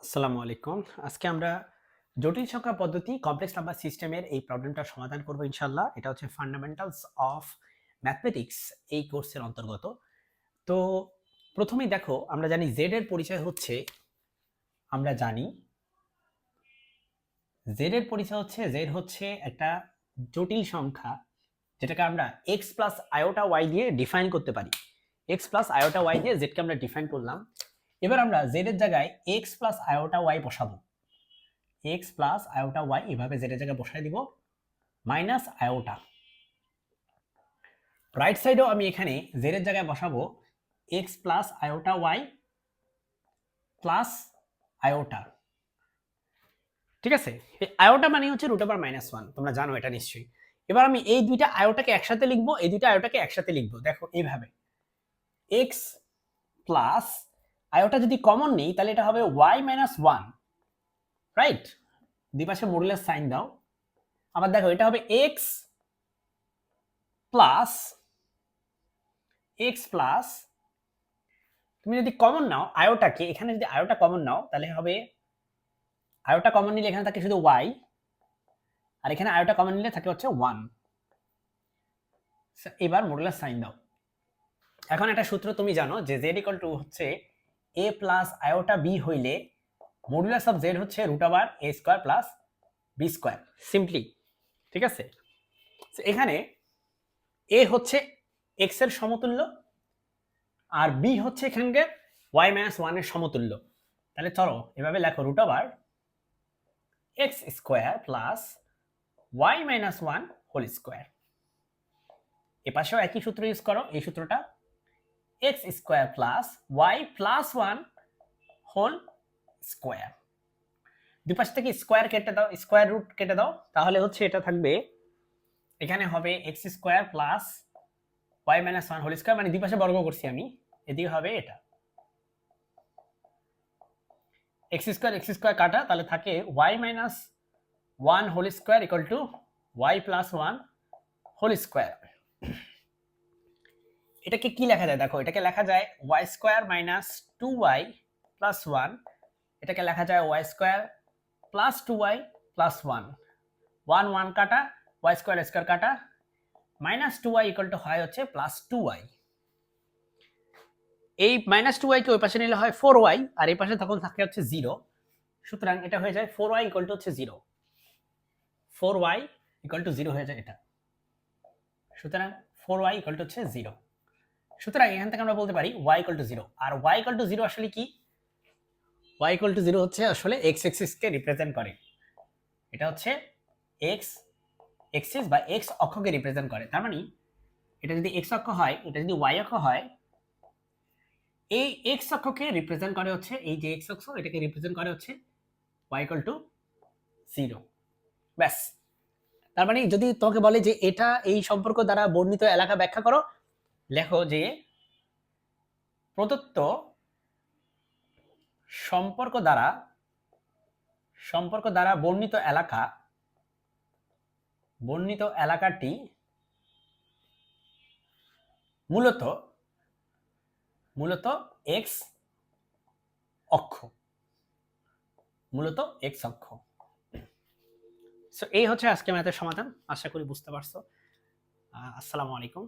আসসালামু আলাইকুম। আজকে আমরা জটিল সংখ্যা পদ্ধতি কমপ্লেক্স নাম্বার সিস্টেমের এই প্রবলেমটা সমাধান করব ইনশাআল্লাহ। এটা হচ্ছে ফান্ডামেন্টালস অফ ম্যাথমেটিক্স এই কোর্সের অন্তর্গত। তো প্রথমেই দেখো আমরা জানি z এর পরিচয় হচ্ছে আমরা জানি z এর পরিচয় হচ্ছে z হচ্ছে একটা জটিল সংখ্যা যেটাকে আমরা x প্লাস আয়োটা y দিয়ে ডিফাইন করতে পারি। x প্লাস আয়োটা y দিয়ে z কে আমরা ডিফাইন করলাম। এবার আমরা z এর জায়গায় x প্লাস আয়োটা y বসাবো। x প্লাস আয়োটা y এভাবে z এর জায়গায় বসায় দিব মাইনাস আয়োটা। রাইট সাইডেও আমি এখানে z এর জায়গায় বসাবো x plus iota y plus iota. ঠিক আছে, এই আয়োটা মানে হচ্ছে √-1, তোমরা জানো এটা নিশ্চয়ই। এবার আমি এই দুইটা আয়োটাকে একসাথে লিখবো, এই দুইটা আয়োটাকে একসাথে লিখবো। দেখো এইভাবে x প্লাস আয়োটা যদি কমন নেই তাহলে এটা হবে y-1, রাইট? দুই পাশে মডুলাস সাইন দাও। আবার দেখো এটা হবে x প্লাস তুমি যদি কমন নাও আয়োটাকে, এখানে যদি আয়োটা কমন নাও তাহলে হবে আয়োটা কমন নিলে এখানে থাকে শুধু y, আর এখানে আয়োটা কমন নিলে থাকে হচ্ছে 1। এবার মডুলাস সাইন দাও। এখন একটা সূত্র তুমি জানো যে z হচ্ছে a প্লাস আয়োটা b হইলে মডুলাস অফ z হচ্ছে √a² প্লাস b², সিম্পলি। ঠিক আছে, এখানে a হচ্ছে x এর সমতুল্য আর b হচ্ছে এখানকার y-1 এর সমতুল্য। তাহলে চলো এভাবে লেখো √x² plus y-1 whole square. এ পাশেও একই সূত্র ইউজ করো, এই সূত্রটা x² plus y+1 whole square. দুই পাশ থেকে স্কয়ার কেটে দাও, স্কয়ার রুট কেটে দাও, তাহলে হচ্ছে এটা থাকবে এখানে হবে x² plus y-1 whole square, মানে দুই পাশে বর্গ করছি আমি, এদিকে হবে এটা x² কাটা, তাহলে থাকে y-1 whole square equal to y+1 whole square. এটাকে কি লেখা যায় দেখো, এটাকে লেখা যায় y² - 2y + 1, এটাকে লেখা যায় y² + 2y + 1, 1 1 কাটা, y² কাটা, -2y হয় হচ্ছে +2y। এই -2y কে ওই পাশে নিলে হয় 4y, আর এই পাশে তখন থাকে হচ্ছে 0। সুতরাং এটা হয়ে যায় 4y হচ্ছে 0, 4y 0 হয়ে যায় এটা। সুতরাং 4y হচ্ছে 0। সুতরাং এখান থেকে আমরা বলতে পারি y 0। আর y 0 আসলে কি? y 0 হচ্ছে আসলে x অ্যাক্সিস কে রিপ্রেজেন্ট করে। এটা হচ্ছে x অ্যাক্সিস বা x অক্ষকে রিপ্রেজেন্ট করে। তার মানে এটা যদি x অক্ষ হয়, এটা যদি y অক্ষ হয়, এই x অক্ষকে রিপ্রেজেন্ট করে হচ্ছে এই যে x অক্ষ, এটাকে রিপ্রেজেন্ট করে হচ্ছে y 0। ব্যাস। তার মানে যদি তোমাকে বলে যে এটা এই সম্পর্ক দ্বারা বর্ণিত এলাকা ব্যাখ্যা করো, লেখো যে প্রদত্ত সম্পর্ক দ্বারা বর্ণিত এলাকাটি মূলত এক্স অক্ষ। সো এই হচ্ছে আজকে ম্যাথের সমাধান। আশা করি বুঝতে পারছো। আসসালামু আলাইকুম।